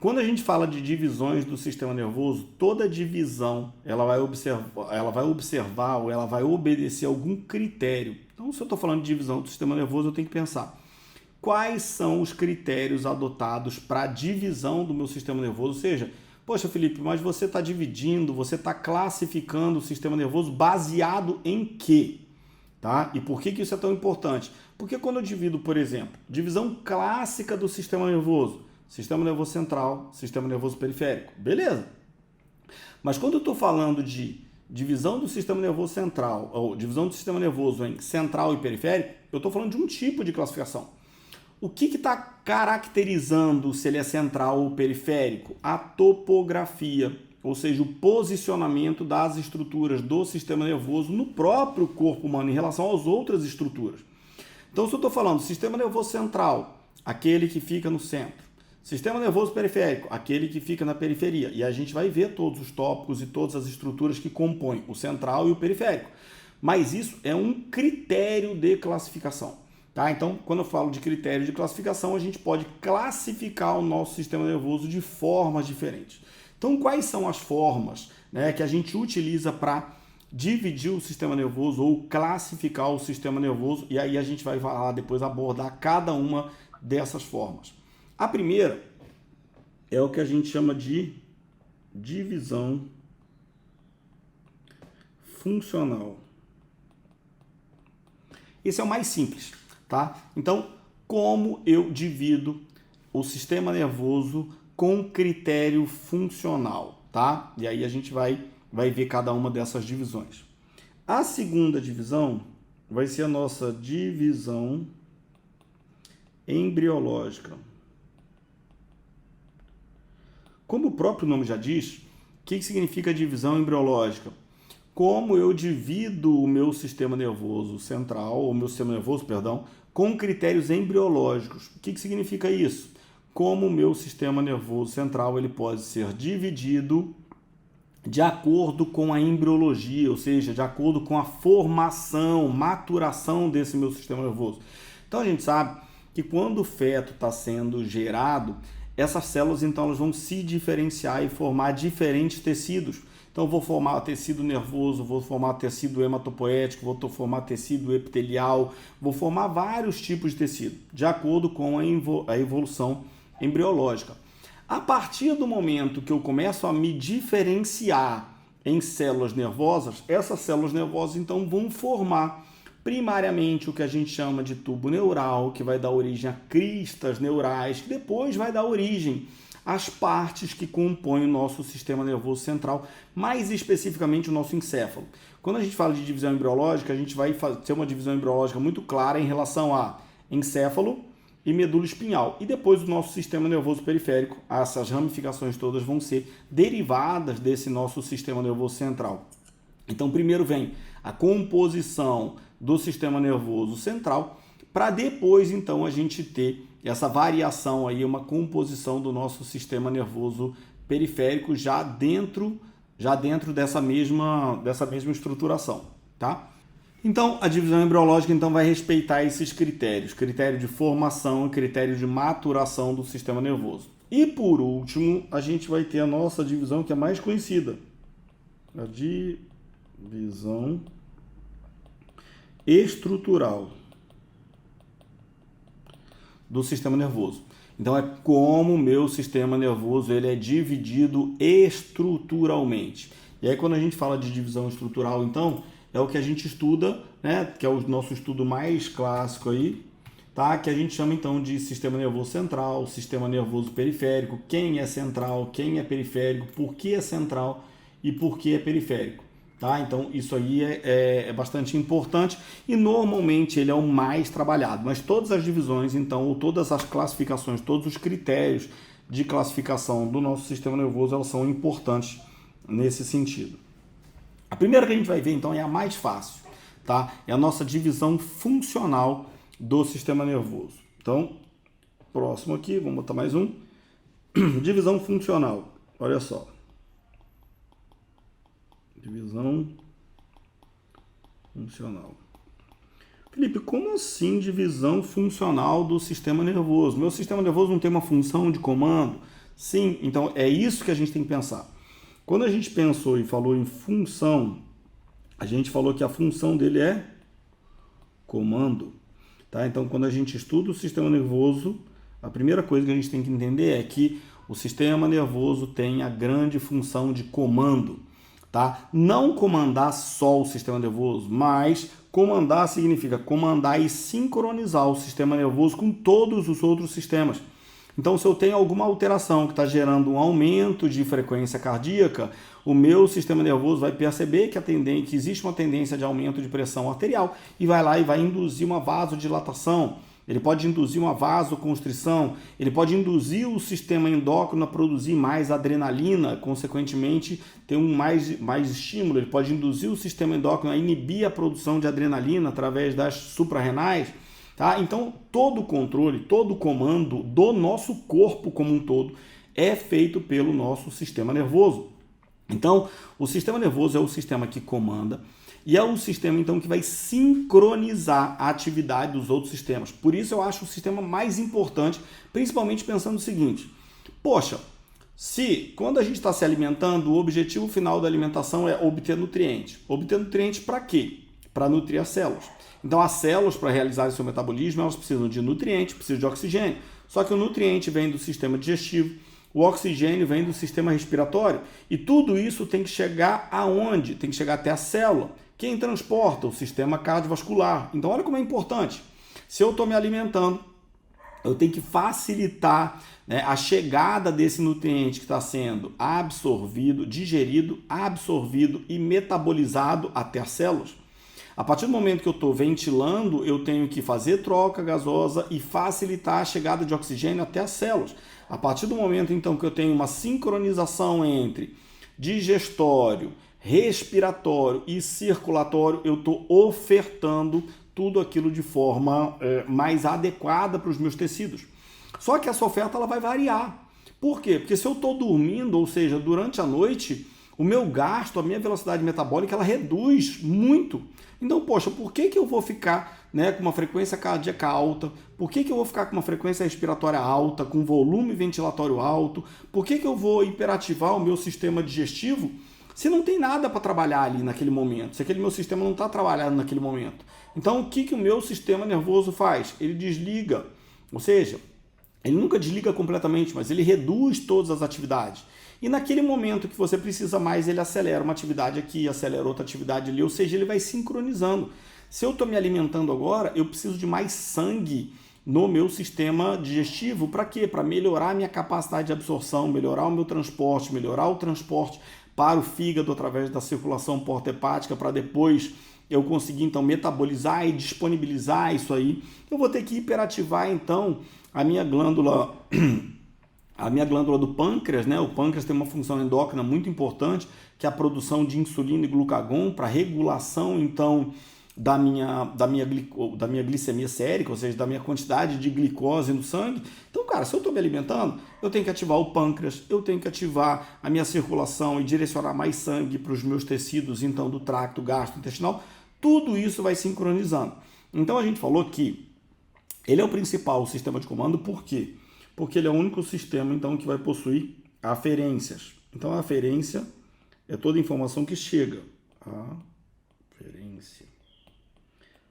Quando a gente fala de divisões do sistema nervoso, toda divisão ela vai observar ou ela vai obedecer a algum critério. Então, se eu estou falando de divisão do sistema nervoso, eu tenho que pensar quais são os critérios adotados para a divisão do meu sistema nervoso. Ou seja, poxa, Felipe, mas você está dividindo, você está classificando o sistema nervoso baseado em quê? Tá? E por que isso é tão importante? Porque quando eu divido, por exemplo, divisão clássica do sistema nervoso central, sistema nervoso periférico, beleza. Mas quando eu estou falando de divisão do sistema nervoso central, ou divisão do sistema nervoso em central e periférico, eu estou falando de um tipo de classificação. O que está caracterizando se ele é central ou periférico? A topografia, ou seja, o posicionamento das estruturas do sistema nervoso no próprio corpo humano em relação às outras estruturas. Então, se eu estou falando sistema nervoso central, aquele que fica no centro, sistema nervoso periférico, aquele que fica na periferia. E a gente vai ver todos os tópicos e todas as estruturas que compõem o central e o periférico. Mas isso é um critério de classificação. Tá? Então, quando eu falo de critério de classificação, a gente pode classificar o nosso sistema nervoso de formas diferentes. Então, quais são as formas, né, que a gente utiliza para dividir o sistema nervoso ou classificar o sistema nervoso? E aí a gente vai falar, depois abordar cada uma dessas formas. A primeira é o que a gente chama de divisão funcional. Esse é o mais simples, tá? Então, como eu divido o sistema nervoso com critério funcional, tá? E aí a gente vai ver cada uma dessas divisões. A segunda divisão vai ser a nossa divisão embriológica. Como o próprio nome já diz, o que significa divisão embriológica? Como eu divido o meu sistema nervoso central, ou meu sistema nervoso, perdão, com critérios embriológicos. O que significa isso? Como o meu sistema nervoso central ele pode ser dividido de acordo com a embriologia, ou seja, de acordo com a formação, maturação desse meu sistema nervoso. Então a gente sabe que quando o feto está sendo gerado, essas células então elas vão se diferenciar e formar diferentes tecidos. Então eu vou formar tecido nervoso, vou formar tecido hematopoético, vou formar tecido epitelial, vou formar vários tipos de tecido, de acordo com a evolução embriológica. A partir do momento que eu começo a me diferenciar em células nervosas, essas células nervosas então vão formar primariamente o que a gente chama de tubo neural, que vai dar origem a cristas neurais, que depois vai dar origem às partes que compõem o nosso sistema nervoso central, mais especificamente o nosso encéfalo. Quando a gente fala de divisão embriológica, a gente vai ter uma divisão embriológica muito clara em relação a encéfalo e medula espinhal. E depois o nosso sistema nervoso periférico, essas ramificações todas vão ser derivadas desse nosso sistema nervoso central. Então, primeiro vem a composição do sistema nervoso central, para depois, então, a gente ter essa variação aí, uma composição do nosso sistema nervoso periférico já dentro dessa mesma estruturação, tá? Então, a divisão embriológica então vai respeitar esses critérios, critério de formação e critério de maturação do sistema nervoso. E por último, a gente vai ter a nossa divisão que é mais conhecida, a divisão estrutural do sistema nervoso. Então é como o meu sistema nervoso ele é dividido estruturalmente. E aí quando a gente fala de divisão estrutural, então é o que a gente estuda, né, que é o nosso estudo mais clássico aí, tá? Que a gente chama então de sistema nervoso central, sistema nervoso periférico, quem é central, quem é periférico, por que é central e por que é periférico. Tá? Então isso aí é bastante importante e normalmente ele é o mais trabalhado, mas todas as divisões, então, ou todas as classificações, todos os critérios de classificação do nosso sistema nervoso, elas são importantes nesse sentido. A primeira que a gente vai ver então é a mais fácil, tá? É a nossa divisão funcional do sistema nervoso. Então, próximo aqui, vamos botar mais um. Divisão funcional, olha só. Divisão funcional. Felipe, como assim divisão funcional do sistema nervoso? Meu sistema nervoso não tem uma função de comando? Sim, então é isso que a gente tem que pensar. Quando a gente pensou e falou em função, a gente falou que a função dele é comando. Tá? Então, quando a gente estuda o sistema nervoso, a primeira coisa que a gente tem que entender é que o sistema nervoso tem a grande função de comando. Tá? Não comandar só o sistema nervoso, mas comandar significa comandar e sincronizar o sistema nervoso com todos os outros sistemas. Então, se eu tenho alguma alteração que está gerando um aumento de frequência cardíaca, o meu sistema nervoso vai perceber que existe uma tendência de aumento de pressão arterial e vai lá e vai induzir uma vasodilatação. Ele pode induzir uma vasoconstrição, ele pode induzir o sistema endócrino a produzir mais adrenalina, consequentemente ter mais estímulo. Ele pode induzir o sistema endócrino a inibir a produção de adrenalina através das suprarrenais. Tá? Então, todo o controle, todo o comando do nosso corpo como um todo é feito pelo nosso sistema nervoso. Então, o sistema nervoso é o sistema que comanda e é o sistema, então, que vai sincronizar a atividade dos outros sistemas. Por isso, eu acho o sistema mais importante, principalmente pensando no seguinte: poxa, se quando a gente está se alimentando, o objetivo final da alimentação é obter nutrientes. Obter nutrientes para quê? Para nutrir as células. Então, as células, para realizar seu metabolismo, elas precisam de nutrientes, precisam de oxigênio. Só que o nutriente vem do sistema digestivo, o oxigênio vem do sistema respiratório. E tudo isso tem que chegar aonde? Tem que chegar até a célula. Quem transporta? O sistema cardiovascular. Então, olha como é importante. Se eu estou me alimentando, eu tenho que facilitar, né, a chegada desse nutriente que está sendo absorvido, digerido, absorvido e metabolizado até as células. A partir do momento que eu estou ventilando, eu tenho que fazer troca gasosa e facilitar a chegada de oxigênio até as células. A partir do momento, então, que eu tenho uma sincronização entre digestório, respiratório e circulatório, eu estou ofertando tudo aquilo de forma mais adequada para os meus tecidos. Só que essa oferta ela vai variar. Por quê? Porque se eu estou dormindo, ou seja, durante a noite, o meu gasto, a minha velocidade metabólica, ela reduz muito. Então, poxa, por que eu vou ficar, né, com uma frequência cardíaca alta? Por que eu vou ficar com uma frequência respiratória alta, com volume ventilatório alto? Por que eu vou hiperativar o meu sistema digestivo se não tem nada para trabalhar ali naquele momento? Se aquele meu sistema não está trabalhando naquele momento. Então, o que o meu sistema nervoso faz? Ele desliga. Ou seja, ele nunca desliga completamente, mas ele reduz todas as atividades. E naquele momento que você precisa mais, ele acelera uma atividade aqui, acelera outra atividade ali, ou seja, ele vai sincronizando. Se eu estou me alimentando agora, eu preciso de mais sangue no meu sistema digestivo. Para quê? Para melhorar a minha capacidade de absorção, melhorar o meu transporte, melhorar o transporte para o fígado através da circulação porta-hepática, para depois eu conseguir, então, metabolizar e disponibilizar isso aí. Eu vou ter que hiperativar, então, a minha glândula do pâncreas, né? O pâncreas tem uma função endócrina muito importante, que é a produção de insulina e glucagon para regulação, então, da minha glicemia sérica, ou seja, da minha quantidade de glicose no sangue. Então, cara, se eu estou me alimentando, eu tenho que ativar o pâncreas, eu tenho que ativar a minha circulação e direcionar mais sangue para os meus tecidos, então, do tracto gastrointestinal. Tudo isso vai sincronizando. Então, a gente falou que ele é o principal sistema de comando, por quê? Porque ele é o único sistema, então, que vai possuir aferências. Então, a aferência é toda a informação que chega. Aferência.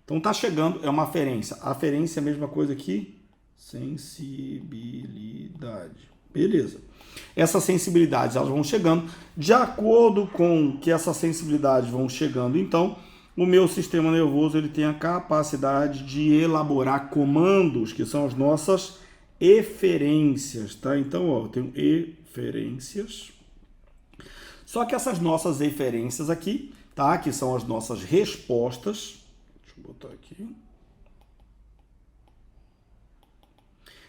Então, está chegando, é uma aferência. A aferência é a mesma coisa que sensibilidade. Beleza. Essas sensibilidades, elas vão chegando. De acordo com que essas sensibilidades vão chegando, então, o meu sistema nervoso ele tem a capacidade de elaborar comandos, que são as nossas eferências, tá? Então, ó, eu tenho eferências. Só que essas nossas eferências aqui, tá? Que são as nossas respostas. Deixa eu botar aqui.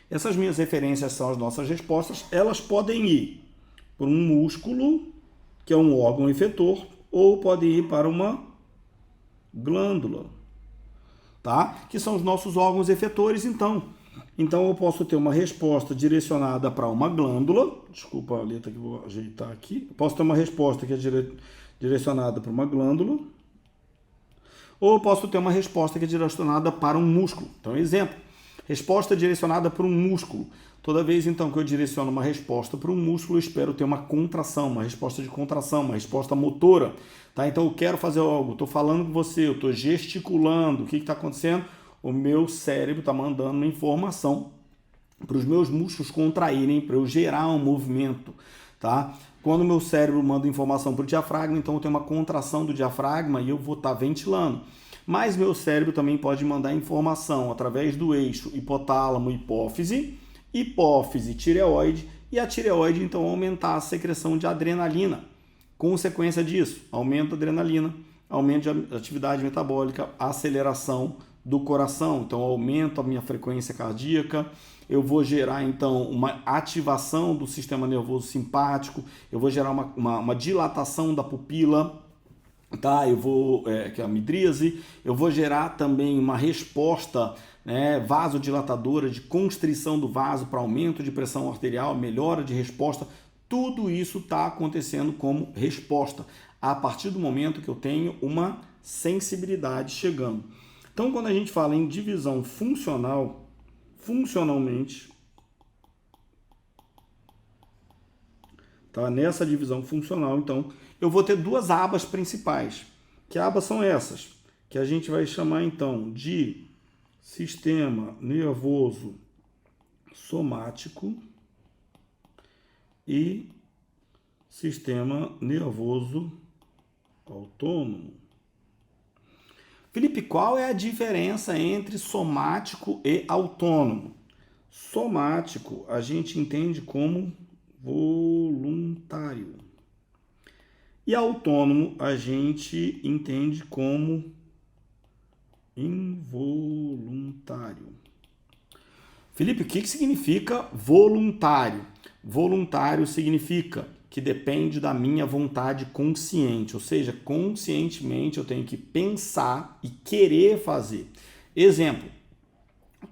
Essas minhas referências são as nossas respostas. Elas podem ir por um músculo, que é um órgão efetor, ou podem ir para uma glândula, tá? Que são os nossos órgãos efetores, então. Então, eu posso ter uma resposta direcionada para uma glândula. Desculpa a letra que eu vou ajeitar aqui. Eu posso ter uma resposta que é direcionada para uma glândula. Ou eu posso ter uma resposta que é direcionada para um músculo. Então, exemplo. Resposta direcionada para um músculo. Toda vez, então, que eu direciono uma resposta para um músculo, eu espero ter uma contração, uma resposta de contração, uma resposta motora. Tá? Então, eu quero fazer algo, estou falando com você, eu estou gesticulando. O que está acontecendo? O meu cérebro está mandando uma informação para os meus músculos contraírem, para eu gerar um movimento. Tá? Quando o meu cérebro manda informação para o diafragma, então eu tenho uma contração do diafragma e eu vou estar ventilando. Mas meu cérebro também pode mandar informação através do eixo hipotálamo-hipófise, hipófise-tireoide, e a tireoide então aumentar a secreção de adrenalina. Consequência disso, aumento da adrenalina, aumento de atividade metabólica, aceleração do coração, então aumento a minha frequência cardíaca, eu vou gerar então uma ativação do sistema nervoso simpático, eu vou gerar uma dilatação da pupila, tá? Que é a midríase, eu vou gerar também uma resposta vasodilatadora de constrição do vaso para aumento de pressão arterial, melhora de resposta. Tudo isso está acontecendo como resposta a partir do momento que eu tenho uma sensibilidade chegando. Então, quando a gente fala em divisão funcional, funcionalmente, tá? Nessa divisão funcional, então, eu vou ter duas abas principais. Que abas são essas? Que a gente vai chamar, então, de sistema nervoso somático e sistema nervoso autônomo. Felipe, qual é a diferença entre somático e autônomo? Somático a gente entende como voluntário. E autônomo a gente entende como involuntário. Felipe, o que significa voluntário? Voluntário significa que depende da minha vontade consciente, ou seja, conscientemente eu tenho que pensar e querer fazer. Exemplo,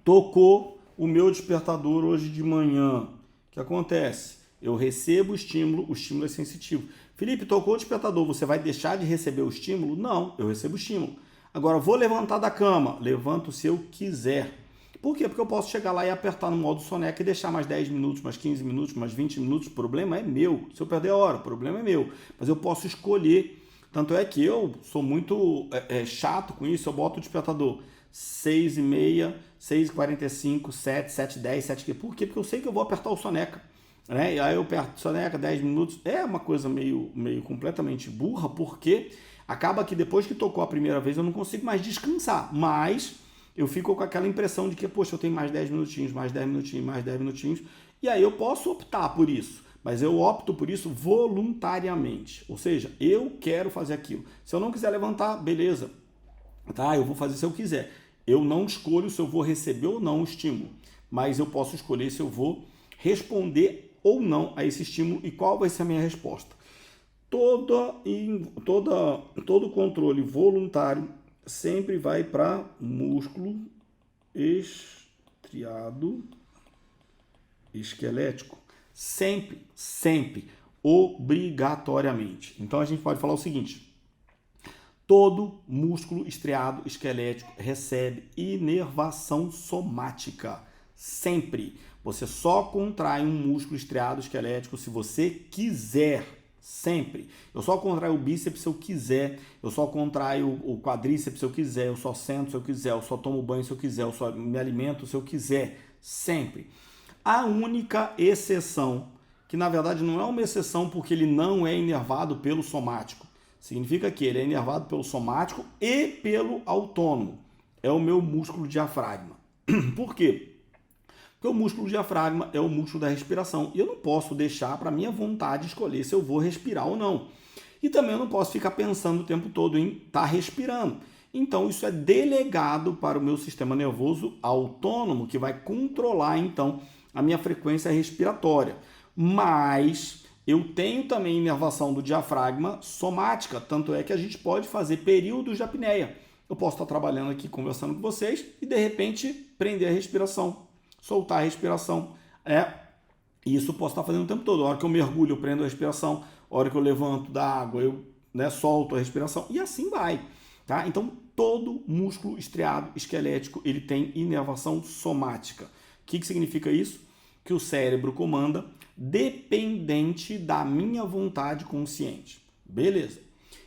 tocou o meu despertador hoje de manhã. O que acontece? Eu recebo o estímulo é sensitivo. Felipe, tocou o despertador, você vai deixar de receber o estímulo? Não, eu recebo o estímulo. Agora, vou levantar da cama, levanto se eu quiser. Por quê? Porque eu posso chegar lá e apertar no modo soneca e deixar mais 10 minutos, mais 15 minutos, mais 20 minutos. O problema é meu. Se eu perder a hora, o problema é meu. Mas eu posso escolher. Tanto é que eu sou muito chato com isso. Eu boto o despertador 6h30, 6h45, 7, 7h10, 7h15. Por quê? Porque eu sei que eu vou apertar o soneca. Né? E aí eu aperto soneca, 10 minutos. É uma coisa meio completamente burra, porque acaba que depois que tocou a primeira vez eu não consigo mais descansar. Mas eu fico com aquela impressão de que, poxa, eu tenho mais 10 minutinhos, mais 10 minutinhos, mais 10 minutinhos. E aí eu posso optar por isso. Mas eu opto por isso voluntariamente. Ou seja, eu quero fazer aquilo. Se eu não quiser levantar, beleza. Tá? Eu vou fazer se eu quiser. Eu não escolho se eu vou receber ou não o estímulo. Mas eu posso escolher se eu vou responder ou não a esse estímulo e qual vai ser a minha resposta. Todo controle voluntário sempre vai para músculo estriado esquelético. Sempre, sempre, obrigatoriamente. Então a gente pode falar o seguinte: todo músculo estriado esquelético recebe inervação somática. Sempre. Você só contrai um músculo estriado esquelético se você quiser. Sempre. Eu só contraio o bíceps se eu quiser, eu só contraio o quadríceps se eu quiser, eu só sento se eu quiser, eu só tomo banho se eu quiser, eu só me alimento se eu quiser. Sempre. A única exceção, que na verdade não é uma exceção porque ele não é inervado pelo somático, significa que ele é inervado pelo somático e pelo autônomo, é o meu músculo diafragma. Por quê? Porque o músculo diafragma é o músculo da respiração. E eu não posso deixar para minha vontade escolher se eu vou respirar ou não. E também eu não posso ficar pensando o tempo todo em estar respirando. Então isso é delegado para o meu sistema nervoso autônomo, que vai controlar então a minha frequência respiratória. Mas eu tenho também inervação do diafragma somática, tanto é que a gente pode fazer períodos de apneia. Eu posso estar trabalhando aqui conversando com vocês e de repente prender a respiração. Soltar a respiração. Isso posso estar fazendo o tempo todo. A hora que eu mergulho, eu prendo a respiração. A hora que eu levanto da água, eu solto a respiração. E assim vai. Tá? Então, todo músculo estriado esquelético ele tem inervação somática. O que significa isso? Que o cérebro comanda dependente da minha vontade consciente. Beleza.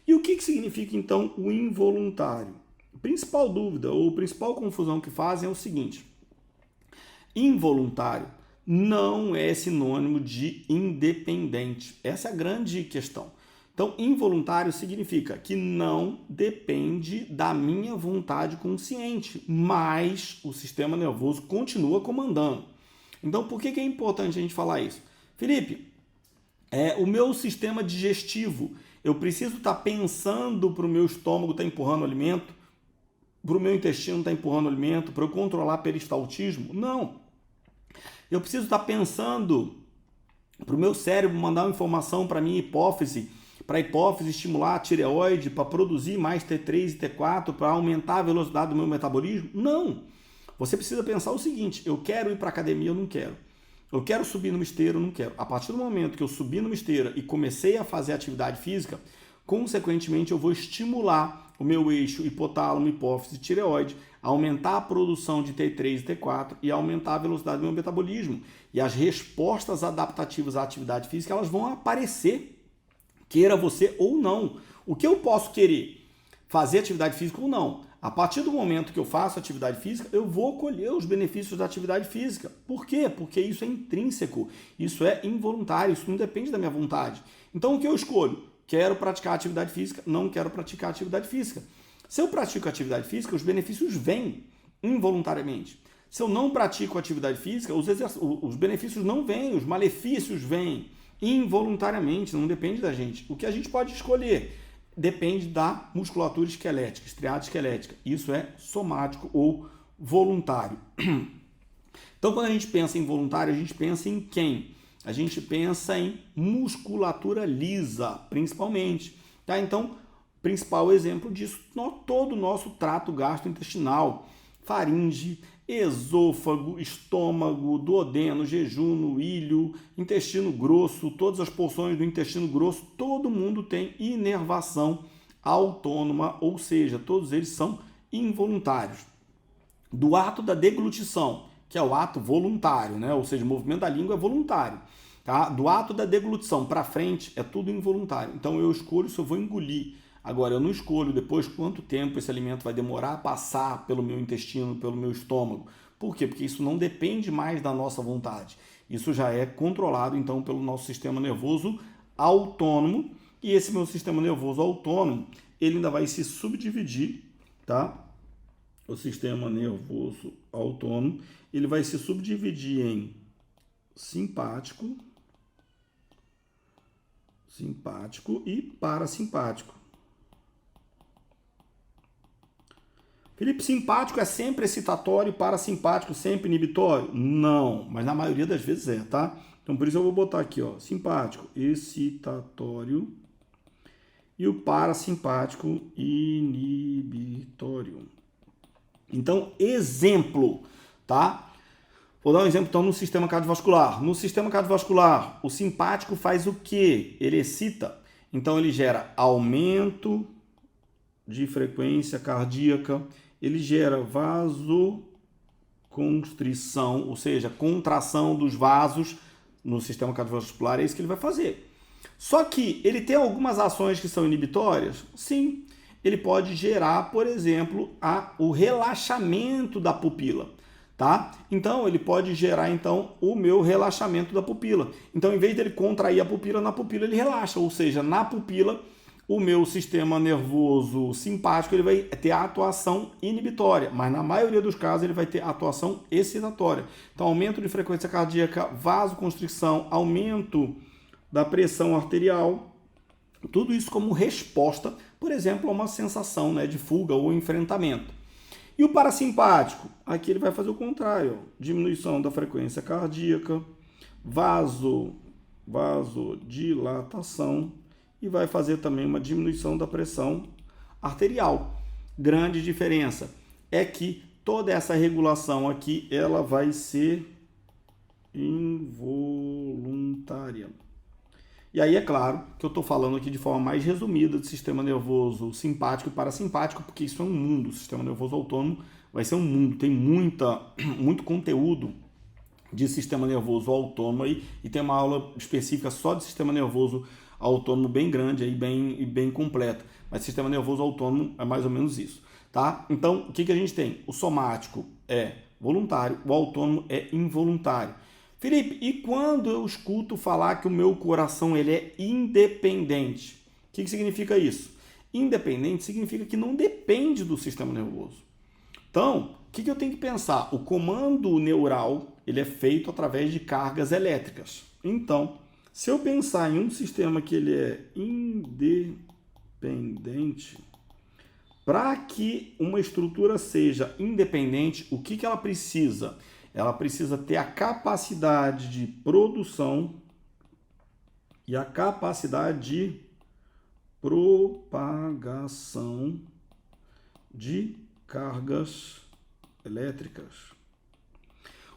E o que significa, então, o involuntário? A principal dúvida ou principal confusão que fazem é o seguinte: involuntário não é sinônimo de independente. Essa é a grande questão. Então, involuntário significa que não depende da minha vontade consciente, mas o sistema nervoso continua comandando. Então, por que é importante a gente falar isso? Felipe, o meu sistema digestivo, eu preciso estar pensando para o meu estômago estar empurrando alimento, para o meu intestino estar empurrando alimento, para eu controlar peristaltismo? Não. Eu preciso estar pensando para o meu cérebro mandar uma informação para a minha hipófise, para a hipófise estimular a tireoide, para produzir mais T3 e T4, para aumentar a velocidade do meu metabolismo? Não. Você precisa pensar o seguinte: eu quero ir para a academia, eu não quero. Eu quero subir numa esteira, eu não quero. A partir do momento que eu subi numa esteira e comecei a fazer atividade física, consequentemente eu vou estimular o meu eixo hipotálamo, hipófise, tireoide, aumentar a produção de T3 e T4 e aumentar a velocidade do meu metabolismo. E as respostas adaptativas à atividade física, elas vão aparecer, queira você ou não. O que eu posso querer? Fazer atividade física ou não. A partir do momento que eu faço atividade física, eu vou colher os benefícios da atividade física. Por quê? Porque isso é intrínseco, isso é involuntário, isso não depende da minha vontade. Então, o que eu escolho? Quero praticar atividade física, não quero praticar atividade física. Se eu pratico atividade física, os benefícios vêm involuntariamente. Se eu não pratico atividade física, os benefícios não vêm, os malefícios vêm involuntariamente, não depende da gente. O que a gente pode escolher depende da musculatura esquelética, estriada esquelética. Isso é somático ou voluntário. Então, quando a gente pensa em voluntário, a gente pensa em quem? A gente pensa em musculatura lisa, principalmente. Tá? Então, principal exemplo disso, todo o nosso trato gastrointestinal, faringe, esôfago, estômago, duodeno, jejum, ilho, intestino grosso, todas as porções do intestino grosso, todo mundo tem inervação autônoma, ou seja, todos eles são involuntários. Do ato da deglutição, que é o ato voluntário, né? Ou seja, o movimento da língua é voluntário. Tá? Do ato da deglutição para frente é tudo involuntário. Então eu escolho se eu vou engolir. Agora, eu não escolho depois quanto tempo esse alimento vai demorar a passar pelo meu intestino, pelo meu estômago. Por quê? Porque isso não depende mais da nossa vontade. Isso já é controlado, então, pelo nosso sistema nervoso autônomo. E esse meu sistema nervoso autônomo, ele ainda vai se subdividir, tá? O sistema nervoso autônomo, ele vai se subdividir em simpático e parasimpático. Felipe, simpático é sempre excitatório, parasimpático sempre inibitório? Não, mas na maioria das vezes é, tá? Então por isso eu vou botar aqui, ó, simpático, excitatório e o parasimpático inibitório. Então, exemplo, tá? Vou dar um exemplo então no sistema cardiovascular. No sistema cardiovascular, o simpático faz o quê? Ele excita. Então ele gera aumento de frequência cardíaca, ele gera vasoconstrição, ou seja, contração dos vasos no sistema cardiovascular, é isso que ele vai fazer. Só que ele tem algumas ações que são inibitórias? Sim. Ele pode gerar, por exemplo, o relaxamento da pupila. Tá? Então, ele pode gerar então, o meu relaxamento da pupila. Então, em vez dele contrair a pupila, na pupila ele relaxa. Ou seja, na pupila, o meu sistema nervoso simpático ele vai ter a atuação inibitória, mas na maioria dos casos ele vai ter a atuação excitatória. Então, aumento de frequência cardíaca, vasoconstrição, aumento da pressão arterial, tudo isso como resposta, por exemplo, a uma sensação, né, de fuga ou enfrentamento. E o parasimpático? Aqui ele vai fazer o contrário, ó. Diminuição da frequência cardíaca, vasodilatação e vai fazer também uma diminuição da pressão arterial. Grande diferença é que toda essa regulação aqui ela vai ser involuntária. E aí é claro que eu estou falando aqui de forma mais resumida de sistema nervoso simpático e parasimpático, porque isso é um mundo. O sistema nervoso autônomo vai ser um mundo, tem muito conteúdo de sistema nervoso autônomo aí, e tem uma aula específica só de sistema nervoso autônomo bem grande aí, bem completa. Mas sistema nervoso autônomo é mais ou menos isso, tá? Então, o que a gente tem? O somático é voluntário, o autônomo é involuntário. Felipe, e quando eu escuto falar que o meu coração ele é independente? O que significa isso? Independente significa que não depende do sistema nervoso. Então, o que eu tenho que pensar? O comando neural ele é feito através de cargas elétricas. Então, se eu pensar em um sistema que ele é independente, para que uma estrutura seja independente, o que ela precisa? Ela precisa ter a capacidade de produção e a capacidade de propagação de cargas elétricas.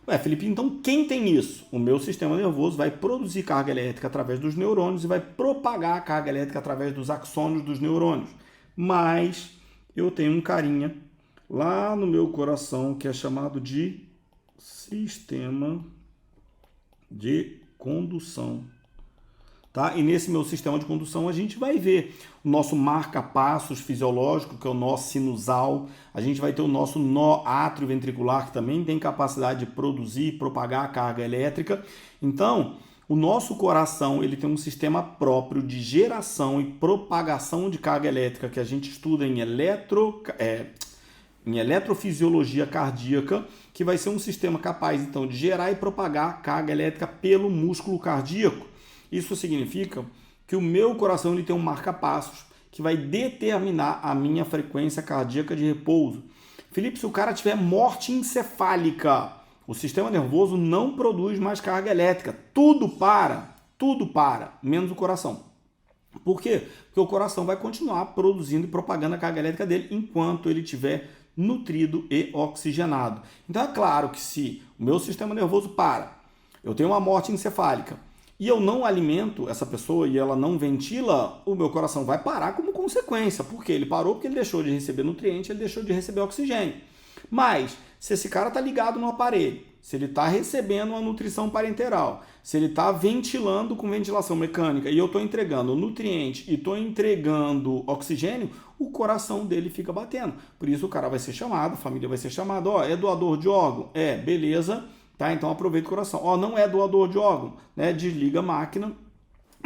Ué, Felipe, então quem tem isso? O meu sistema nervoso vai produzir carga elétrica através dos neurônios e vai propagar a carga elétrica através dos axônios dos neurônios. Mas eu tenho um carinha lá no meu coração que é chamado de sistema de condução. Tá? E nesse meu sistema de condução a gente vai ver o nosso marca-passos fisiológico, que é o nó sinusal. A gente vai ter o nosso nó atrioventricular, que também tem capacidade de produzir e propagar a carga elétrica. Então, o nosso coração ele tem um sistema próprio de geração e propagação de carga elétrica que a gente estuda em eletrofisiologia cardíaca, que vai ser um sistema capaz, então, de gerar e propagar carga elétrica pelo músculo cardíaco. Isso significa que o meu coração ele tem um marca-passos que vai determinar a minha frequência cardíaca de repouso. Felipe, se o cara tiver morte encefálica, o sistema nervoso não produz mais carga elétrica. Tudo para, menos o coração. Por quê? Porque o coração vai continuar produzindo e propagando a carga elétrica dele enquanto ele estiver nutrido e oxigenado. Então é claro que se o meu sistema nervoso para, eu tenho uma morte encefálica, e eu não alimento essa pessoa e ela não ventila, o meu coração vai parar como consequência. Por quê? Ele parou porque ele deixou de receber nutriente, ele deixou de receber oxigênio. Mas, se esse cara está ligado no aparelho, se ele está recebendo uma nutrição parenteral, se ele está ventilando com ventilação mecânica e eu estou entregando nutriente e estou entregando oxigênio, o coração dele fica batendo. Por isso o cara vai ser chamado, a família vai ser chamada, é doador de órgão? É, beleza. Tá? Então aproveita o coração. Não é doador de órgão, né? Desliga a máquina,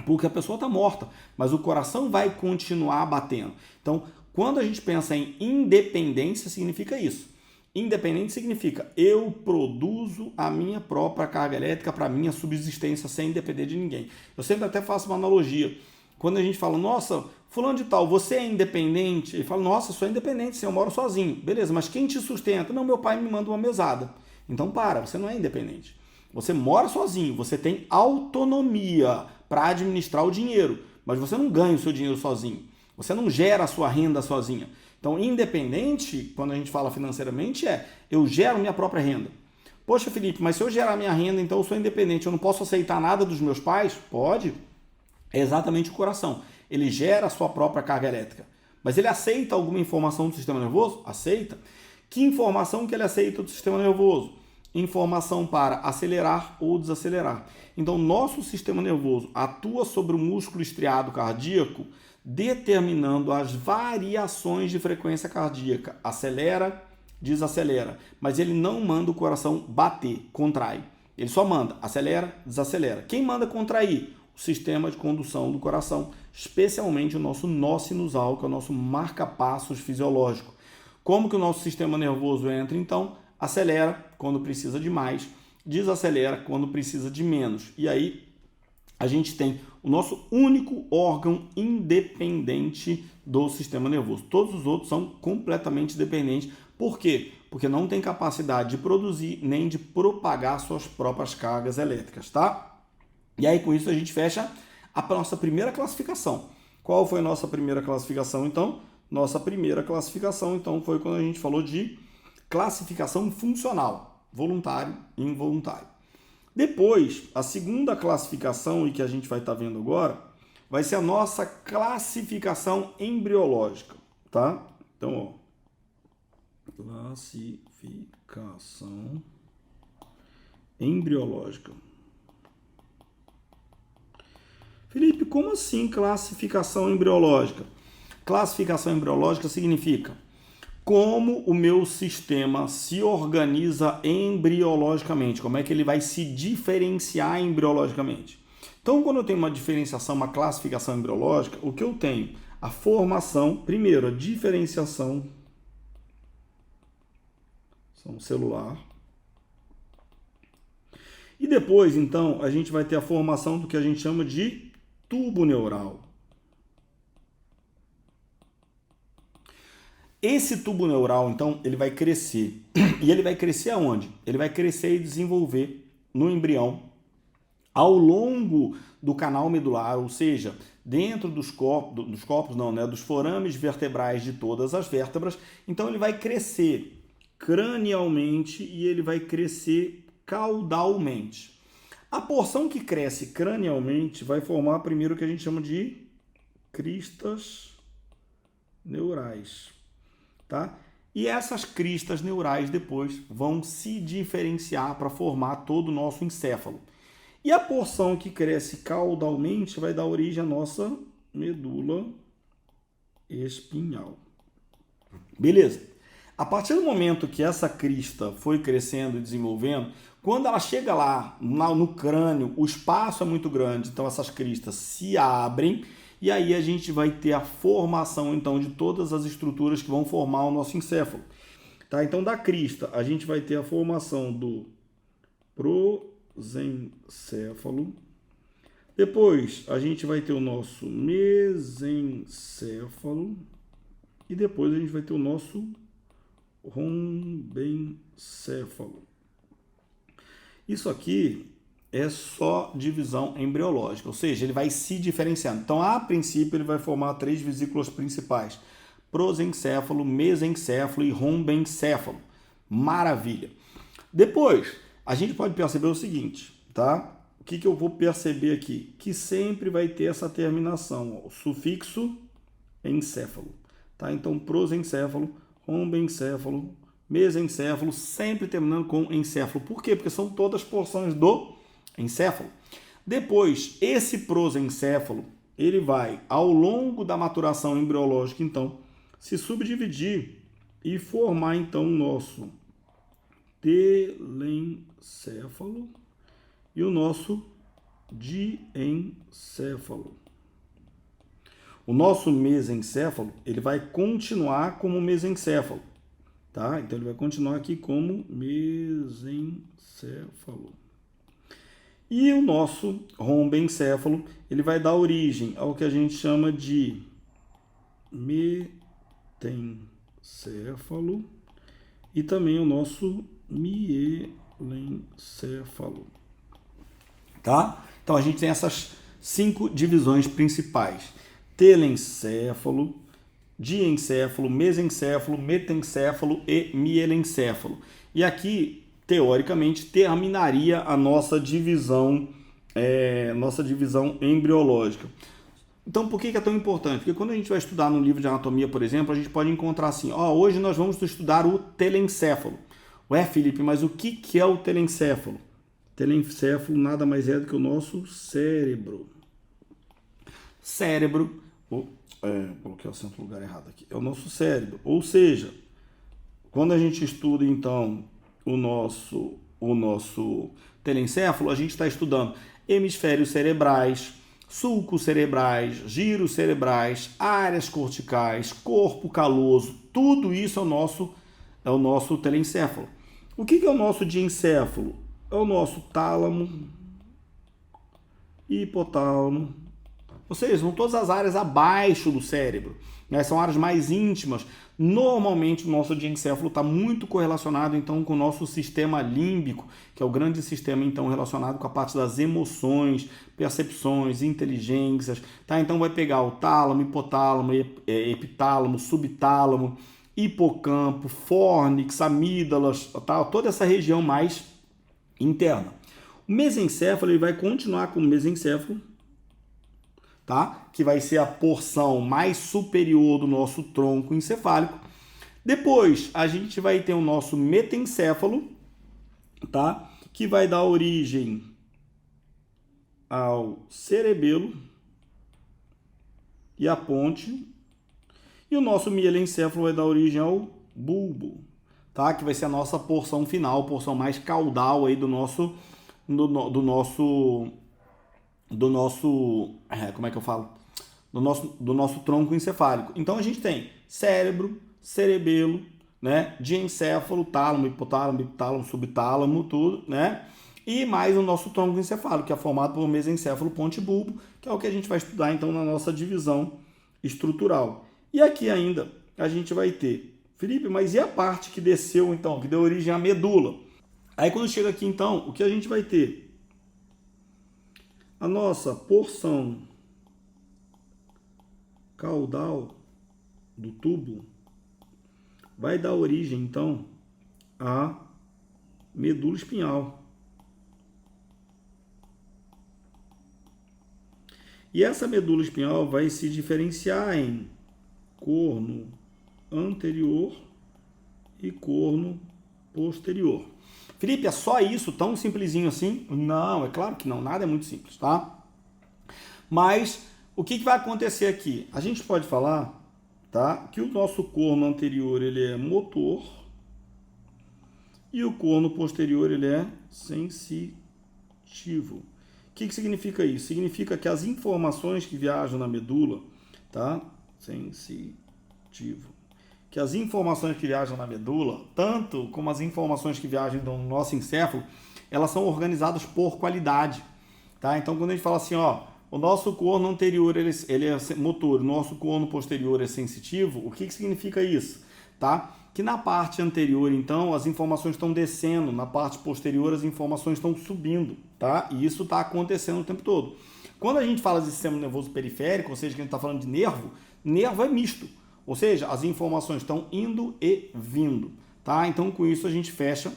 porque a pessoa está morta, mas o coração vai continuar batendo. Então, quando a gente pensa em independência, significa isso. Independente significa eu produzo a minha própria carga elétrica para a minha subsistência sem depender de ninguém. Eu sempre até faço uma analogia. Quando a gente fala, nossa, fulano de tal, você é independente? Ele fala, nossa, eu sou independente, sim, eu moro sozinho. Beleza, mas quem te sustenta? Não, meu pai me manda uma mesada. Então você não é independente. Você mora sozinho, você tem autonomia para administrar o dinheiro, mas você não ganha o seu dinheiro sozinho. Você não gera a sua renda sozinha. Então, independente, quando a gente fala financeiramente, eu gero minha própria renda. Poxa, Felipe, mas se eu gerar minha renda, então eu sou independente, eu não posso aceitar nada dos meus pais? Pode. É exatamente o coração. Ele gera a sua própria carga elétrica. Mas ele aceita alguma informação do sistema nervoso? Aceita. Que informação que ele aceita do sistema nervoso? Informação para acelerar ou desacelerar. Então, nosso sistema nervoso atua sobre o músculo estriado cardíaco, determinando as variações de frequência cardíaca. Acelera, desacelera. Mas ele não manda o coração bater, contrai. Ele só manda acelera, desacelera. Quem manda contrair? O sistema de condução do coração, especialmente o nosso nó sinusal, que é o nosso marca-passos fisiológico. Como que o nosso sistema nervoso entra, então? Acelera quando precisa de mais, desacelera quando precisa de menos. E aí a gente tem o nosso único órgão independente do sistema nervoso. Todos os outros são completamente dependentes. Por quê? Porque não tem capacidade de produzir nem de propagar suas próprias cargas elétricas, tá? E aí com isso a gente fecha a nossa primeira classificação. Qual foi a nossa primeira classificação, então? Nossa primeira classificação, então, foi quando a gente falou de classificação funcional, voluntário e involuntário. Depois, a segunda classificação, e que a gente vai estar vendo agora, vai ser a nossa classificação embriológica, tá? Então, ó, classificação embriológica. Felipe, como assim classificação embriológica? Classificação embriológica significa como o meu sistema se organiza embriologicamente, como é que ele vai se diferenciar embriologicamente. Então, quando eu tenho uma diferenciação, uma classificação embriológica, o que eu tenho? A formação, primeiro, a diferenciação celular. E depois, então, a gente vai ter a formação do que a gente chama de tubo neural. Esse tubo neural, então, ele vai crescer. E ele vai crescer aonde? Ele vai crescer e desenvolver no embrião ao longo do canal medular, ou seja, dentro dos forames vertebrais de todas as vértebras. Então, ele vai crescer cranialmente e ele vai crescer caudalmente. A porção que cresce cranialmente vai formar primeiro o que a gente chama de cristas neurais. Tá? E essas cristas neurais depois vão se diferenciar para formar todo o nosso encéfalo. E a porção que cresce caudalmente vai dar origem à nossa medula espinhal. Beleza? A partir do momento que essa crista foi crescendo e desenvolvendo, quando ela chega lá no crânio, o espaço é muito grande, então essas cristas se abrem. E aí a gente vai ter a formação, então, de todas as estruturas que vão formar o nosso encéfalo. Tá? Então, da crista, a gente vai ter a formação do prosencéfalo. Depois, a gente vai ter o nosso mesencéfalo. E depois, a gente vai ter o nosso rombencéfalo. Isso aqui é só divisão embriológica, ou seja, ele vai se diferenciando. Então, a princípio, ele vai formar 3 vesículas principais: prosencéfalo, mesencéfalo e rombencéfalo. Maravilha! Depois, a gente pode perceber o seguinte, tá? O que eu vou perceber aqui? Que sempre vai ter essa terminação, ó, o sufixo encéfalo. Tá? Então, prosencéfalo, rombencéfalo, mesencéfalo, sempre terminando com encéfalo. Por quê? Porque são todas porções do encéfalo. Depois, esse prosencéfalo, ele vai, ao longo da maturação embriológica, então, se subdividir e formar, então, o nosso telencéfalo e o nosso diencéfalo. O nosso mesencéfalo, ele vai continuar como mesencéfalo, tá? Então, ele vai continuar aqui como mesencéfalo. E o nosso rombencéfalo, ele vai dar origem ao que a gente chama de metencéfalo e também o nosso mielencéfalo. Tá? Então a gente tem essas 5 divisões principais: telencéfalo, diencéfalo, mesencéfalo, metencéfalo e mielencéfalo. E aqui, teoricamente, terminaria a nossa divisão embriológica. Então, por que é tão importante? Porque quando a gente vai estudar no livro de anatomia, por exemplo, a gente pode encontrar assim, hoje nós vamos estudar o telencéfalo. Ué, Felipe, mas o que é o telencéfalo? Telencéfalo nada mais é do que o nosso cérebro. Cérebro, coloquei o acento no lugar errado aqui, é o nosso cérebro. Ou seja, quando a gente estuda, então, o nosso telencéfalo, a gente está estudando hemisférios cerebrais, sulcos cerebrais, giros cerebrais, áreas corticais, corpo caloso, tudo isso é o nosso telencéfalo. O que é o nosso diencéfalo? É o nosso tálamo, hipotálamo, ou seja, são todas as áreas abaixo do cérebro, né? São áreas mais íntimas. Normalmente o nosso diencéfalo está muito correlacionado então com o nosso sistema límbico, que é o grande sistema então relacionado com a parte das emoções, percepções, inteligências, tá? Então vai pegar o tálamo, hipotálamo, epitálamo, subtálamo, hipocampo, fórnix, amígdalas, tá? Toda essa região mais interna. O mesencéfalo ele vai continuar como mesencéfalo, tá? Que vai ser a porção mais superior do nosso tronco encefálico. Depois, a gente vai ter o nosso metencéfalo, tá? Que vai dar origem ao cerebelo e a ponte. E o nosso mielencéfalo vai dar origem ao bulbo, tá? Que vai ser a nossa porção final, porção mais caudal aí do nosso como é que eu falo? Do nosso tronco encefálico. Então a gente tem cérebro, cerebelo, né? Diencéfalo, tálamo, hipotálamo, epitálamo, subtálamo, tudo, né? E mais o nosso tronco encefálico, que é formado por mesencéfalo, ponte e bulbo, que é o que a gente vai estudar então na nossa divisão estrutural. E aqui ainda a gente vai ter, Felipe, mas e a parte que desceu então, que deu origem à medula? Aí quando chega aqui então, o que a gente vai ter? A nossa porção caudal do tubo vai dar origem então à medula espinhal. E essa medula espinhal vai se diferenciar em corno anterior e corno posterior. Felipe, é só isso, tão simplesinho assim? Não, é claro que não, nada é muito simples, tá? Mas o que vai acontecer aqui? A gente pode falar, tá, que o nosso corno anterior ele é motor e o corno posterior ele é sensitivo. O que significa isso? Significa que as informações que viajam na medula, tá? Sensitivo. Que as informações que viajam na medula, tanto como as informações que viajam no nosso encéfalo, elas são organizadas por qualidade, tá? Então, quando a gente fala assim, ó, o nosso corno anterior ele é motor, o nosso corno posterior é sensitivo, o que significa isso, tá? Que na parte anterior, então, as informações estão descendo, na parte posterior as informações estão subindo, tá? E isso está acontecendo o tempo todo. Quando a gente fala de sistema nervoso periférico, ou seja, que a gente está falando de nervo, nervo é misto. Ou seja, as informações estão indo e vindo, tá? Então, com isso, a gente fecha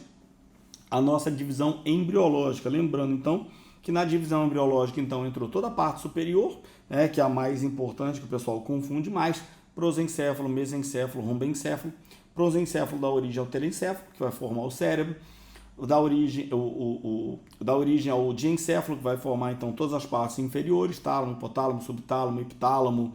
a nossa divisão embriológica. Lembrando, então, que na divisão embriológica, então, entrou toda a parte superior, né, que é a mais importante, que o pessoal confunde mais, prosencéfalo, mesencéfalo, rombencéfalo. Prosencéfalo dá origem ao telencéfalo, que vai formar o cérebro. Dá origem ao diencéfalo, que vai formar, então, todas as partes inferiores, tálamo, hipotálamo, subtálamo, epitálamo,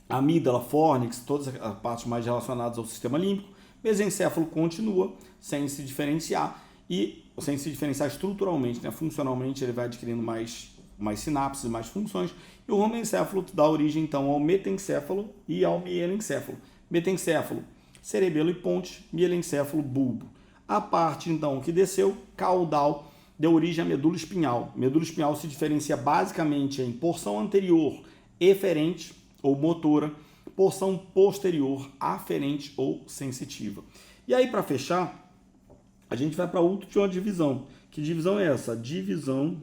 amígdala, fórnix, todas as partes mais relacionadas ao sistema límbico. Mesencéfalo continua sem se diferenciar e sem se diferenciar estruturalmente, né? Funcionalmente ele vai adquirindo mais sinapses, mais funções. E o rombencéfalo dá origem então ao metencéfalo e ao mielencéfalo. Metencéfalo, cerebelo e ponte, mielencéfalo, bulbo. A parte então que desceu, caudal, deu origem à medula espinhal. Medula espinhal se diferencia basicamente em porção anterior eferente ou motora, porção posterior aferente ou sensitiva. E aí, para fechar, a gente vai para a última divisão. Que divisão é essa? Divisão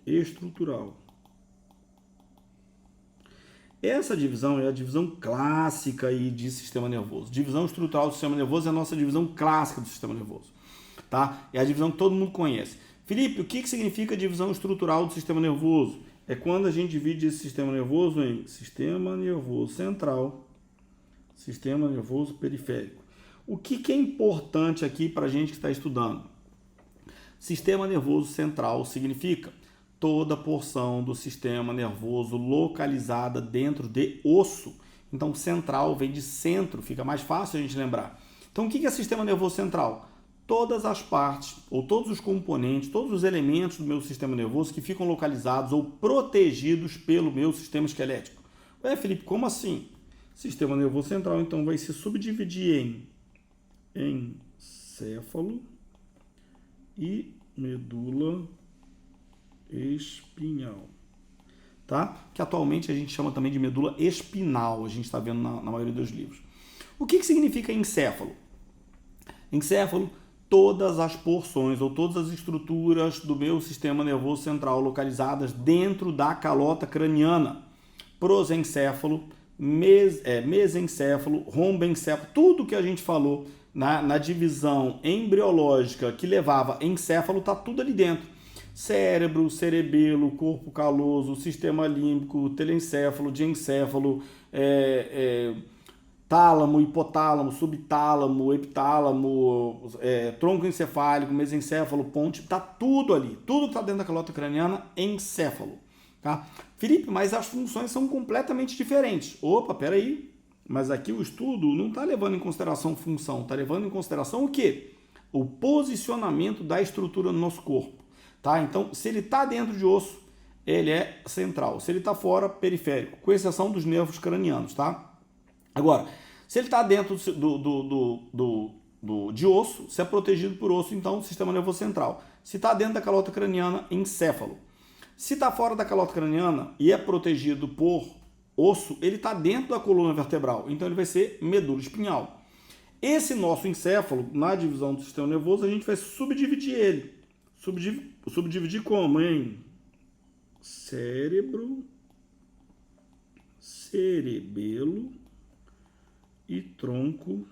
estrutural. Essa divisão é a divisão clássica aí de sistema nervoso. Divisão estrutural do sistema nervoso é a nossa divisão clássica do sistema nervoso, tá? É a divisão que todo mundo conhece. Felipe, o que significa divisão estrutural do sistema nervoso? É quando a gente divide esse sistema nervoso em sistema nervoso central, sistema nervoso periférico. O que é importante aqui para a gente que está estudando? Sistema nervoso central significa toda porção do sistema nervoso localizada dentro de osso. Então, central vem de centro, fica mais fácil a gente lembrar. Então, o que é sistema nervoso central? Todas as partes, ou todos os componentes, todos os elementos do meu sistema nervoso que ficam localizados ou protegidos pelo meu sistema esquelético. Ué, Felipe, como assim? Sistema nervoso central, então, vai se subdividir em encéfalo e medula espinhal, tá? Que atualmente a gente chama também de medula espinal, a gente está vendo na maioria dos livros. O que significa encéfalo? Encéfalo, todas as porções ou todas as estruturas do meu sistema nervoso central localizadas dentro da calota craniana. Prosencéfalo, mesencéfalo, rombencéfalo, tudo que a gente falou na divisão embriológica que levava encéfalo, está tudo ali dentro. Cérebro, cerebelo, corpo caloso, sistema límbico, telencéfalo, diencéfalo, tálamo, hipotálamo, subtálamo, epitálamo, tronco encefálico, mesencéfalo, ponte, está tudo ali. Tudo está dentro da calota craniana, encéfalo. Tá? Felipe, mas as funções são completamente diferentes. Opa, peraí. Mas aqui o estudo não está levando em consideração função, está levando em consideração o quê? O posicionamento da estrutura no nosso corpo. Tá? Então, se ele está dentro de osso, ele é central. Se ele está fora, periférico, com exceção dos nervos cranianos. Tá? Agora, se ele está dentro de osso, se é protegido por osso, então sistema nervoso central. Se está dentro da calota craniana, encéfalo. Se está fora da calota craniana e é protegido por osso, ele está dentro da coluna vertebral, então ele vai ser medula espinhal. Esse nosso encéfalo, na divisão do sistema nervoso, a gente vai subdividir ele. Subdividir como, hein? Cérebro, cerebelo e tronco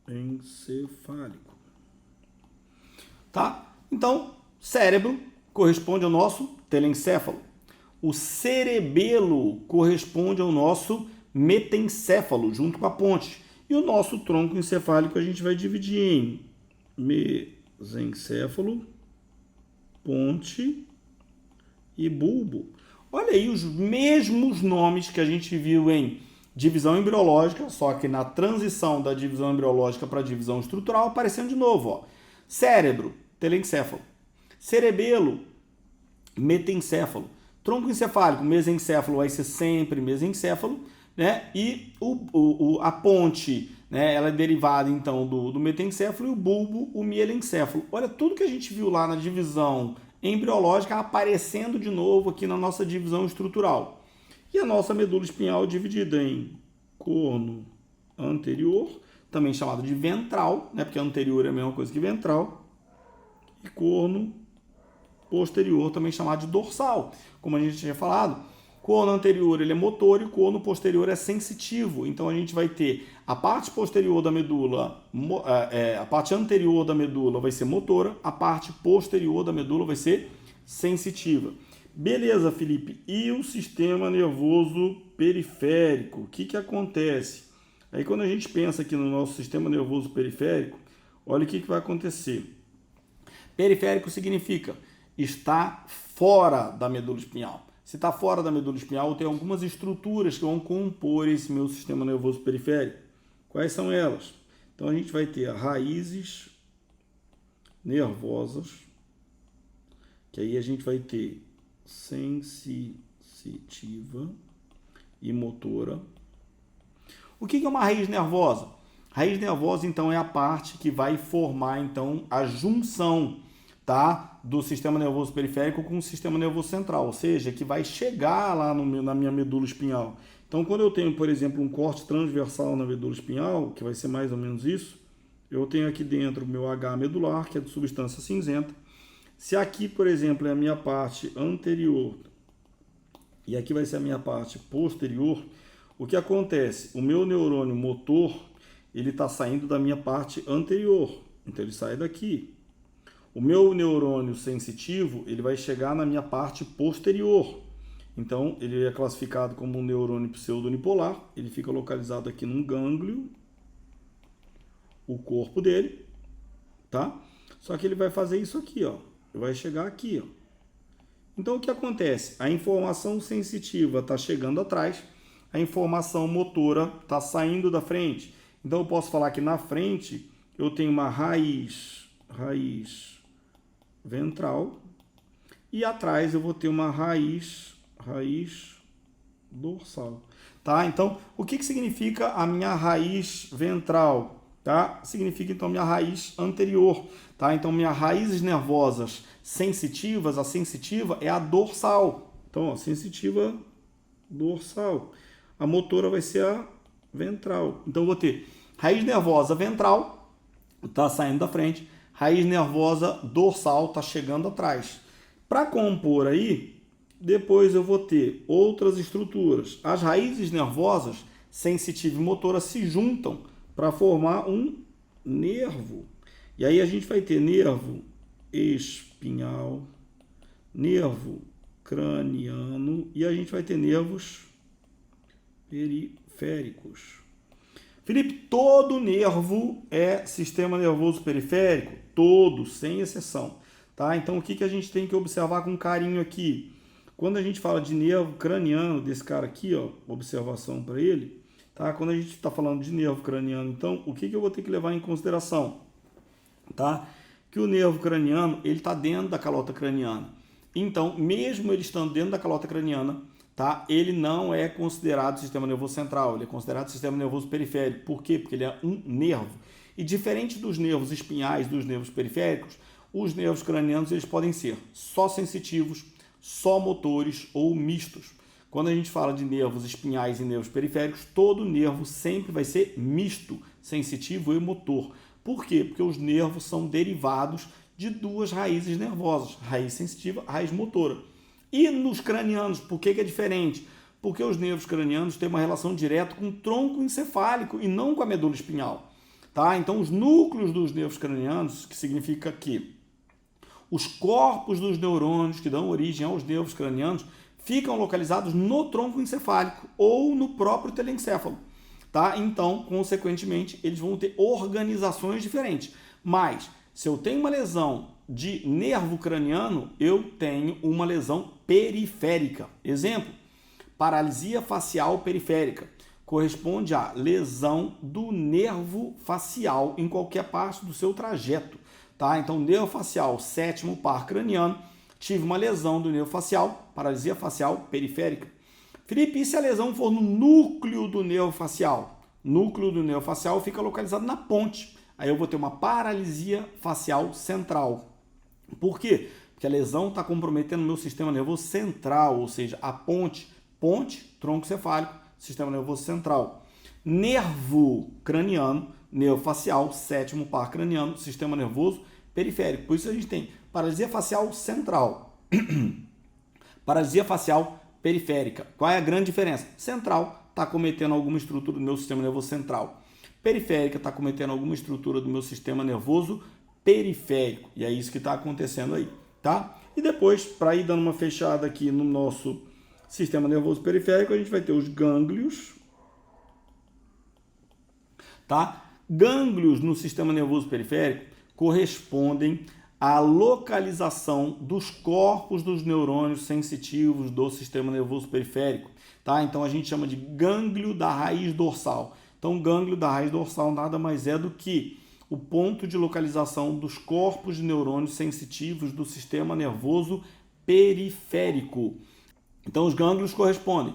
encefálico. Tá? Então, cérebro corresponde ao nosso telencéfalo. O cerebelo corresponde ao nosso metencéfalo, junto com a ponte. E o nosso tronco encefálico a gente vai dividir em mesencéfalo, ponte e bulbo. Olha aí os mesmos nomes que a gente viu em divisão embriológica, só que na transição da divisão embriológica para a divisão estrutural aparecendo de novo. Ó. Cérebro, telencéfalo. Cerebelo, metencéfalo. Tronco encefálico, mesencéfalo vai ser sempre mesencéfalo, né? E a ponte, né? Ela é derivada então do metencéfalo e o bulbo, o mielencéfalo. Olha tudo que a gente viu lá na divisão embriológica aparecendo de novo aqui na nossa divisão estrutural. E a nossa medula espinhal dividida em corno anterior, também chamado de ventral, né? Porque anterior é a mesma coisa que ventral, e corno posterior, também chamado de dorsal, como a gente tinha falado. Corno anterior ele é motor e corno posterior é sensitivo. Então a gente vai ter a parte posterior da medula, a parte anterior da medula vai ser motora, a parte posterior da medula vai ser sensitiva. Beleza, Felipe. E o sistema nervoso periférico? O que acontece? Aí quando a gente pensa aqui no nosso sistema nervoso periférico, olha o que vai acontecer. Periférico significa está fora da medula espinhal. Se está fora da medula espinhal, tem algumas estruturas que vão compor esse meu sistema nervoso periférico. Quais são elas? Então a gente vai ter raízes nervosas, que aí a gente vai ter sensitiva e motora. O que é uma raiz nervosa? Raiz nervosa, então, é a parte que vai formar, então, a junção, tá, do sistema nervoso periférico com o sistema nervoso central, ou seja, que vai chegar lá na minha medula espinhal. Então, quando eu tenho, por exemplo, um corte transversal na medula espinhal, que vai ser mais ou menos isso, eu tenho aqui dentro o meu H medular, que é de substância cinzenta. Se aqui, por exemplo, é a minha parte anterior e aqui vai ser a minha parte posterior, o que acontece? O meu neurônio motor, ele está saindo da minha parte anterior, então ele sai daqui. O meu neurônio sensitivo, ele vai chegar na minha parte posterior. Então, ele é classificado como um neurônio pseudonipolar. Ele fica localizado aqui num gânglio, o corpo dele, tá? Só que ele vai fazer isso aqui, ó. Ele vai chegar aqui, ó. Então, o que acontece? A informação sensitiva está chegando atrás, a informação motora está saindo da frente. Então, eu posso falar que na frente eu tenho uma raiz ventral e atrás eu vou ter uma raiz dorsal, tá? Então, o que significa a minha raiz ventral, tá? Significa então minha raiz anterior, tá? Então, minhas raízes nervosas sensitivas, a sensitiva é a dorsal. Então, ó, sensitiva dorsal. A motora vai ser a ventral. Então, eu vou ter raiz nervosa ventral, tá saindo da frente. Raiz nervosa dorsal está chegando atrás. Para compor aí, depois eu vou ter outras estruturas. As raízes nervosas sensitiva e motora se juntam para formar um nervo. E aí a gente vai ter nervo espinhal, nervo craniano e a gente vai ter nervos periféricos. Felipe, todo nervo é sistema nervoso periférico? Todo, sem exceção. Tá? Então, o que a gente tem que observar com carinho aqui? Quando a gente fala de nervo craniano, desse cara aqui, ó, observação para ele, tá? Quando a gente está falando de nervo craniano, então, o que eu vou ter que levar em consideração? Tá? Que o nervo craniano, ele está dentro da calota craniana. Então, mesmo ele estando dentro da calota craniana, tá? Ele não é considerado sistema nervoso central, ele é considerado sistema nervoso periférico. Por quê? Porque ele é um nervo. E diferente dos nervos espinhais, dos nervos periféricos, os nervos cranianos eles podem ser só sensitivos, só motores ou mistos. Quando a gente fala de nervos espinhais e nervos periféricos, todo nervo sempre vai ser misto, sensitivo e motor. Por quê? Porque os nervos são derivados de duas raízes nervosas, raiz sensitiva, raiz motora. E nos cranianos, por que é diferente? Porque os nervos cranianos têm uma relação direta com o tronco encefálico e não com a medula espinhal. Tá? Então, os núcleos dos nervos cranianos, que significa que os corpos dos neurônios que dão origem aos nervos cranianos ficam localizados no tronco encefálico ou no próprio telencéfalo. Tá? Então, consequentemente, eles vão ter organizações diferentes. Mas, se eu tenho uma lesão de nervo craniano, eu tenho uma lesão periférica. Exemplo, paralisia facial periférica. Corresponde à lesão do nervo facial em qualquer parte do seu trajeto. Tá? Então, nervo facial, sétimo par craniano, tive uma lesão do nervo facial, paralisia facial periférica. Felipe, e se a lesão for no núcleo do nervo facial? Núcleo do nervo facial fica localizado na ponte. Aí eu vou ter uma paralisia facial central. Por quê? Porque a lesão está comprometendo o meu sistema nervoso central, ou seja, a ponte, tronco cefálico, sistema nervoso central. Nervo craniano, nervo facial, sétimo par craniano, sistema nervoso periférico. Por isso a gente tem paralisia facial central, paralisia facial periférica. Qual é a grande diferença? Central está cometendo alguma estrutura do meu sistema nervoso central. Periférica está cometendo alguma estrutura do meu sistema nervoso periférico. E é isso que está acontecendo aí, tá? E depois, para ir dando uma fechada aqui no nosso sistema nervoso periférico, a gente vai ter os gânglios, tá? Gânglios no sistema nervoso periférico correspondem à localização dos corpos dos neurônios sensitivos do sistema nervoso periférico, tá? Então a gente chama de gânglio da raiz dorsal. Então, o gânglio da raiz dorsal nada mais é do que o ponto de localização dos corpos de neurônios sensitivos do sistema nervoso periférico. Então, os gânglios correspondem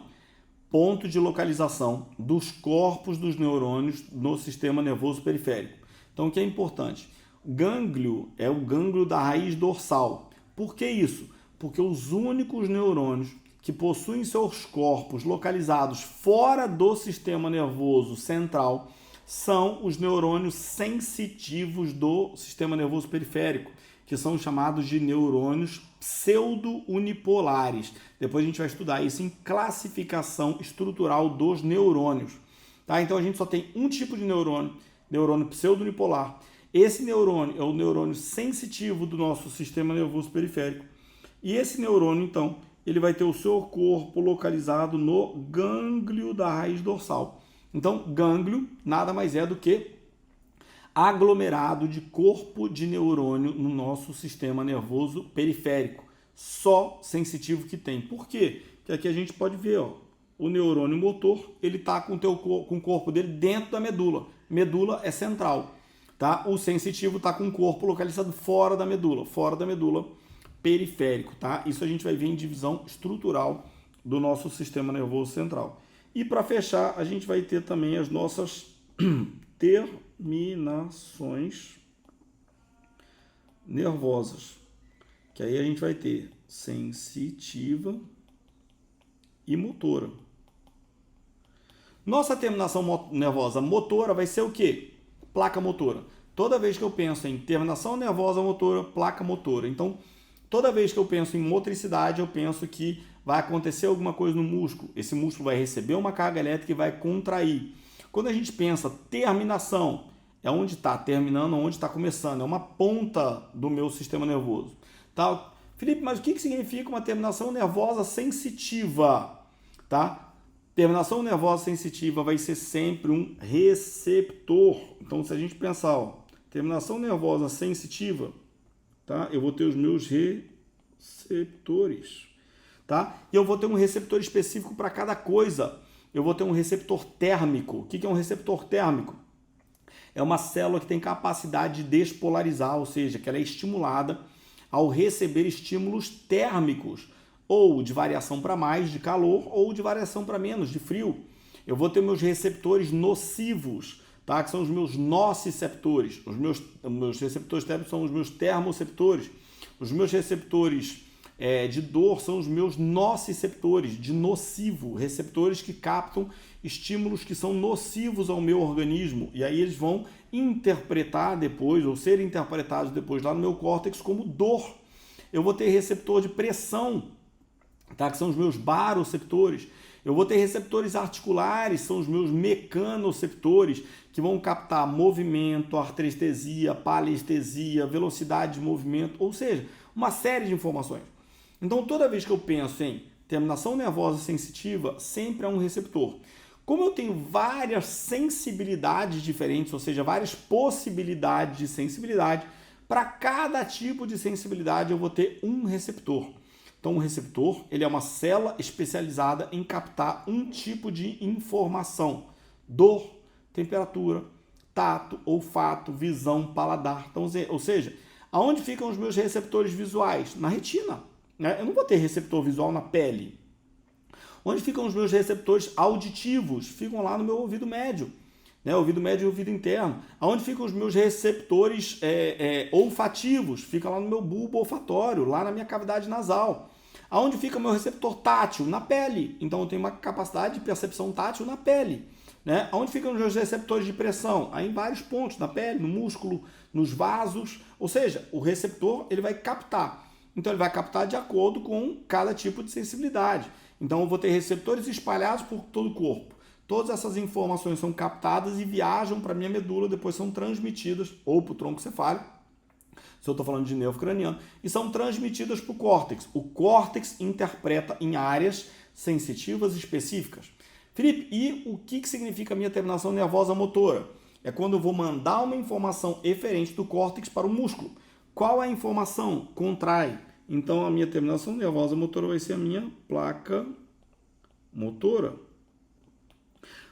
ponto de localização dos corpos dos neurônios no sistema nervoso periférico. Então, o que é importante? Gânglio é o gânglio da raiz dorsal. Por que isso? Porque os únicos neurônios que possuem seus corpos localizados fora do sistema nervoso central são os neurônios sensitivos do sistema nervoso periférico, que são chamados de neurônios pseudo-unipolares. Depois a gente vai estudar isso em classificação estrutural dos neurônios. Tá? Então a gente só tem um tipo de neurônio pseudo-unipolar. Esse neurônio é o neurônio sensitivo do nosso sistema nervoso periférico. E esse neurônio, então, ele vai ter o seu corpo localizado no gânglio da raiz dorsal. Então, gânglio nada mais é do que aglomerado de corpo de neurônio no nosso sistema nervoso periférico. Só sensitivo que tem. Por quê? Porque aqui a gente pode ver, ó, o neurônio motor, ele está com o corpo dele dentro da medula. Medula é central. Tá? O sensitivo está com o corpo localizado fora da medula periférico, tá? Isso a gente vai ver em divisão estrutural do nosso sistema nervoso central. E para fechar, a gente vai ter também as nossas terminações nervosas, que aí a gente vai ter sensitiva e motora. Nossa terminação nervosa motora vai ser o quê? Placa motora. Toda vez que eu penso em terminação nervosa motora, placa motora. Então, toda vez que eu penso em motricidade, eu penso que vai acontecer alguma coisa no músculo. Esse músculo vai receber uma carga elétrica e vai contrair. Quando a gente pensa terminação, é onde está terminando, onde está começando, é uma ponta do meu sistema nervoso. Tá? Felipe, mas o que significa uma terminação nervosa sensitiva? Tá? Terminação nervosa sensitiva vai ser sempre um receptor. Então, se a gente pensar, ó, terminação nervosa sensitiva, tá? Eu vou ter os meus receptores, tá? E eu vou ter um receptor específico para cada coisa. Eu vou ter um receptor térmico. O que é um receptor térmico? É uma célula que tem capacidade de despolarizar, ou seja, que ela é estimulada ao receber estímulos térmicos, ou de variação para mais de calor, ou de variação para menos de frio. Eu vou ter meus receptores nocivos, tá? Que são os meus nociceptores. Os meus receptores térmicos são os meus termoceptores. Os meus receptores de dor são os meus nociceptores, de nocivo, receptores que captam estímulos que são nocivos ao meu organismo. E aí eles vão interpretar depois, ou ser interpretados depois lá no meu córtex como dor. Eu vou ter receptor de pressão, tá? Que são os meus baroceptores. Eu vou ter receptores articulares, são os meus mecanoceptores, que vão captar movimento, artrestesia, palestesia, velocidade de movimento, ou seja, uma série de informações. Então, toda vez que eu penso em terminação nervosa sensitiva, sempre é um receptor. Como eu tenho várias sensibilidades diferentes, ou seja, várias possibilidades de sensibilidade, para cada tipo de sensibilidade eu vou ter um receptor. Então, um receptor ele é uma célula especializada em captar um tipo de informação. Dor, temperatura, tato, olfato, visão, paladar. Então, ou seja, aonde ficam os meus receptores visuais? Na retina. Né? Eu não vou ter receptor visual na pele. Onde ficam os meus receptores auditivos? Ficam lá no meu ouvido médio. Né? Ouvido médio e ouvido interno. Aonde ficam os meus receptores olfativos? Fica lá no meu bulbo olfatório, lá na minha cavidade nasal. Aonde fica o meu receptor tátil? Na pele. Então eu tenho uma capacidade de percepção tátil na pele. Né? Aonde ficam os meus receptores de pressão? Aí em vários pontos, na pele, no músculo, nos vasos. Ou seja, o receptor ele vai captar. Então ele vai captar de acordo com cada tipo de sensibilidade. Então eu vou ter receptores espalhados por todo o corpo. Todas essas informações são captadas e viajam para a minha medula, depois são transmitidas ou para o tronco cefálico, se eu estou falando de nervo craniano, e são transmitidas para o córtex. O córtex interpreta em áreas sensitivas específicas. Felipe, e o que significa a minha terminação nervosa motora? É quando eu vou mandar uma informação eferente do córtex para o músculo. Qual é a informação? Contrai. Então, a minha terminação nervosa motora vai ser a minha placa motora.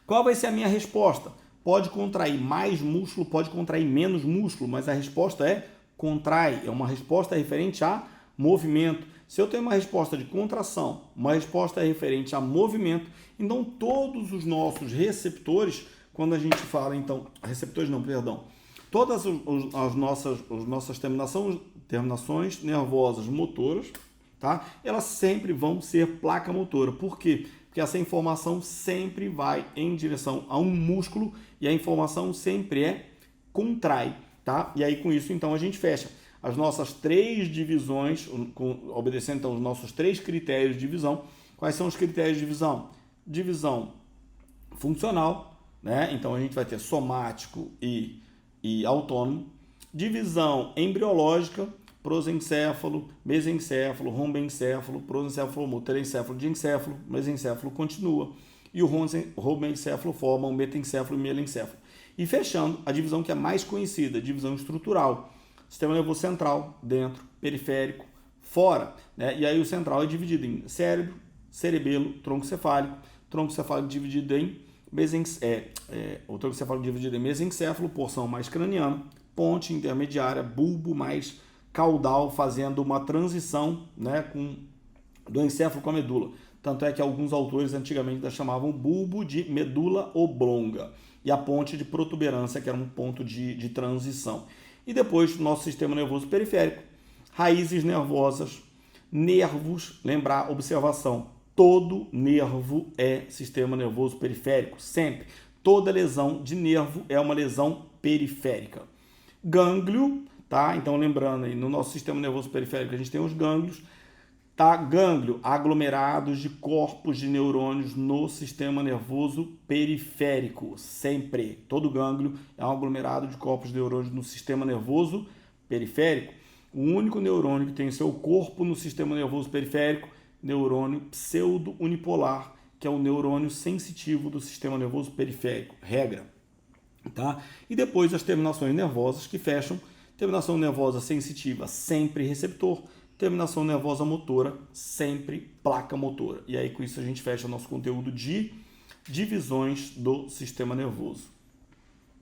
Qual vai ser a minha resposta? Pode contrair mais músculo, pode contrair menos músculo, mas a resposta é contrai. É uma resposta referente a movimento. Se eu tenho uma resposta de contração, uma resposta referente a movimento, então todos os nossos receptores, quando a gente fala, então, receptores não, perdão, todas as nossas terminações nervosas motoras, tá? Elas sempre vão ser placa motora. Por quê? Porque essa informação sempre vai em direção a um músculo e a informação sempre é contrai, tá? E aí com isso, então, a gente fecha as nossas 3 divisões, obedecendo então os nossos 3 critérios de visão. Quais são os critérios de visão? Divisão funcional, né? Então a gente vai ter somático e autônomo. Divisão embriológica, prosencéfalo, mesencéfalo, rombencéfalo, prosencéfalo, motorencéfalo, diencéfalo, mesencéfalo continua. E o rombencéfalo forma o metencéfalo e mielencéfalo. E fechando, a divisão que é mais conhecida, divisão estrutural. Sistema nervoso central, dentro, periférico, fora. Né? E aí o central é dividido em cérebro, cerebelo, tronco cefálico dividido em o tronco cefálico dividido em mesencéfalo, porção mais craniana, ponte intermediária, bulbo mais caudal, fazendo uma transição, né, do encéfalo com a medula. Tanto é que alguns autores antigamente chamavam bulbo de medula oblonga e a ponte de protuberância, que era um ponto de transição. E depois, nosso sistema nervoso periférico, raízes nervosas, nervos, lembrar, observação, todo nervo é sistema nervoso periférico, sempre. Toda lesão de nervo é uma lesão periférica. Gânglio, tá? Então, lembrando aí, no nosso sistema nervoso periférico a gente tem os gânglios. Tá? Gânglio, aglomerados de corpos de neurônios no sistema nervoso periférico, sempre. Todo gânglio é um aglomerado de corpos de neurônios no sistema nervoso periférico. O único neurônio que tem seu corpo no sistema nervoso periférico, neurônio pseudo-unipolar, que é o neurônio sensitivo do sistema nervoso periférico, regra. Tá? E depois as terminações nervosas que fecham. Terminação nervosa sensitiva, sempre receptor. Terminação nervosa motora, sempre placa motora. E aí com isso a gente fecha o nosso conteúdo de divisões do sistema nervoso.